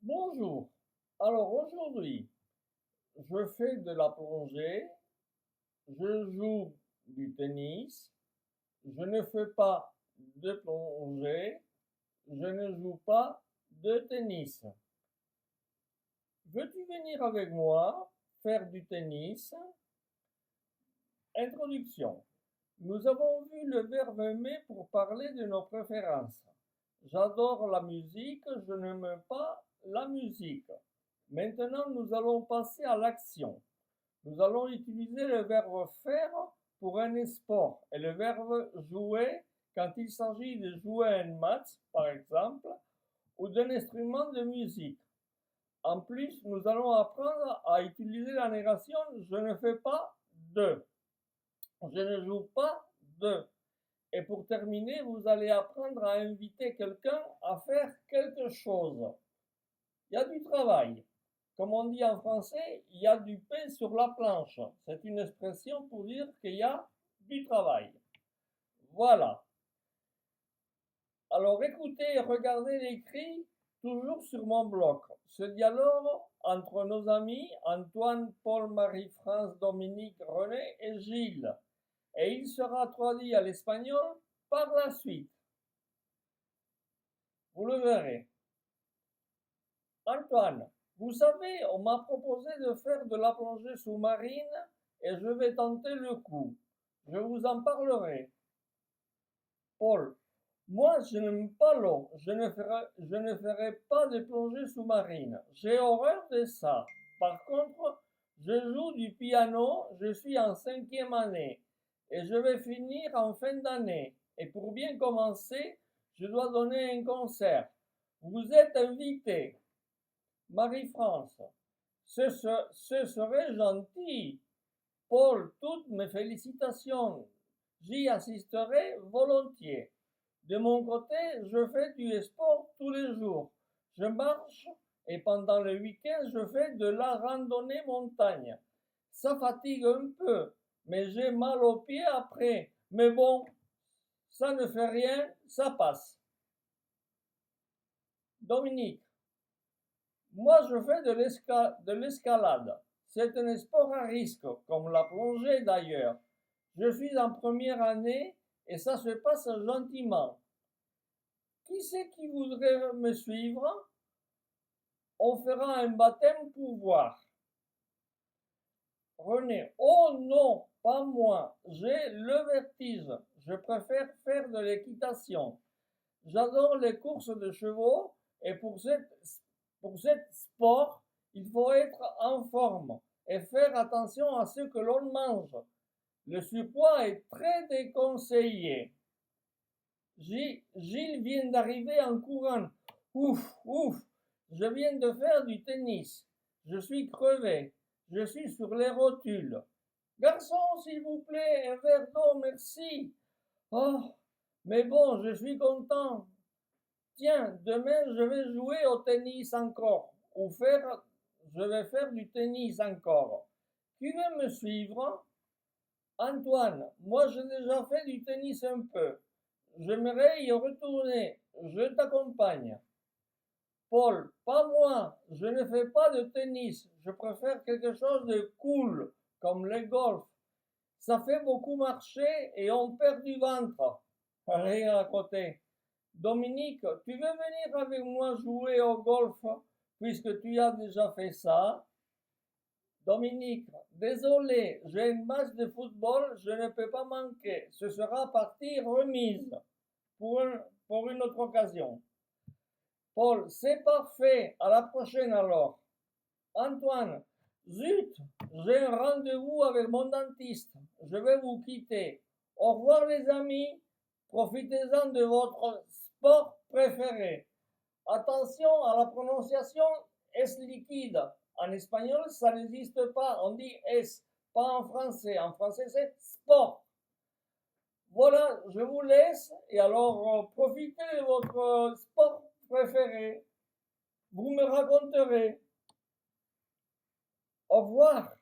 Bonjour. Alors aujourd'hui, je fais de la plongée, je joue du tennis, je ne fais pas de plongée, je ne joue pas de tennis. Veux-tu venir avec moi faire du tennis? Introduction. Nous avons vu le verbe aimer pour parler de nos préférences. J'adore la musique, je n'aime pas la musique. Maintenant, nous allons passer à l'action. Nous allons utiliser le verbe faire pour un sport et le verbe jouer quand il s'agit de jouer un match, par exemple, ou d'un instrument de musique. En plus, nous allons apprendre à utiliser la négation je ne fais pas de. Je ne joue pas de. Et pour terminer, vous allez apprendre à inviter quelqu'un à faire quelque chose. Il y a du travail. Comme on dit en français, il y a du pain sur la planche. C'est une expression pour dire qu'il y a du travail. Voilà. Alors écoutez et regardez l'écrit toujours sur mon blog. Ce dialogue entre nos amis Antoine, Paul, Marie-France, Dominique, René et Gilles. Et il sera traduit à l'espagnol par la suite. Vous le verrez. Antoine, vous savez, on m'a proposé de faire de la plongée sous-marine et je vais tenter le coup. Je vous en parlerai. Paul, moi je n'aime pas l'eau, je ne ferai pas de plongée sous-marine. J'ai horreur de ça. Par contre, je joue du piano, je suis en 5e année et je vais finir en fin d'année. Et pour bien commencer, je dois donner un concert. Vous êtes invité. Marie-France, ce serait gentil. Paul, toutes mes félicitations. J'y assisterai volontiers. De mon côté, je fais du sport tous les jours. Je marche et pendant le week-end, je fais de la randonnée montagne. Ça fatigue un peu, mais j'ai mal aux pieds après. Mais bon, ça ne fait rien, ça passe. Dominique, moi, je fais de l'escalade. C'est un sport à risque, comme la plongée d'ailleurs. Je suis en première année et ça se passe gentiment. Qui c'est qui voudrait me suivre? On fera un baptême pour voir. René, oh non, pas moi. J'ai le vertige. Je préfère faire de l'équitation. J'adore les courses de chevaux et pour cette sport, il faut être en forme et faire attention à ce que l'on mange. Le surpoids est très déconseillé. Gilles vient d'arriver en courant. Ouf, ouf, je viens de faire du tennis. Je suis crevé. Je suis sur les rotules. Garçon, s'il vous plaît, un verre d'eau, merci. Oh, mais bon, je suis content. Tiens, demain je vais jouer au tennis encore, je vais faire du tennis encore. Qui veut me suivre? Antoine, moi j'ai déjà fait du tennis un peu. J'aimerais y retourner. Je t'accompagne. Paul, pas moi. Je ne fais pas de tennis. Je préfère quelque chose de cool, comme le golf. Ça fait beaucoup marcher et on perd du ventre. Rire à côté. Dominique, tu veux venir avec moi jouer au golf puisque tu as déjà fait ça? Dominique, désolé, j'ai une match de football, je ne peux pas manquer. Ce sera partie remise pour, pour une autre occasion. Paul, c'est parfait. À la prochaine alors. Antoine, zut, j'ai un rendez-vous avec mon dentiste. Je vais vous quitter. Au revoir les amis. Profitez-en de votre sport préféré. Attention à la prononciation es liquide. En espagnol, ça n'existe pas. On dit es, pas en français. En français, c'est sport. Voilà, je vous laisse et alors profitez de votre sport préféré. Vous me raconterez. Au revoir.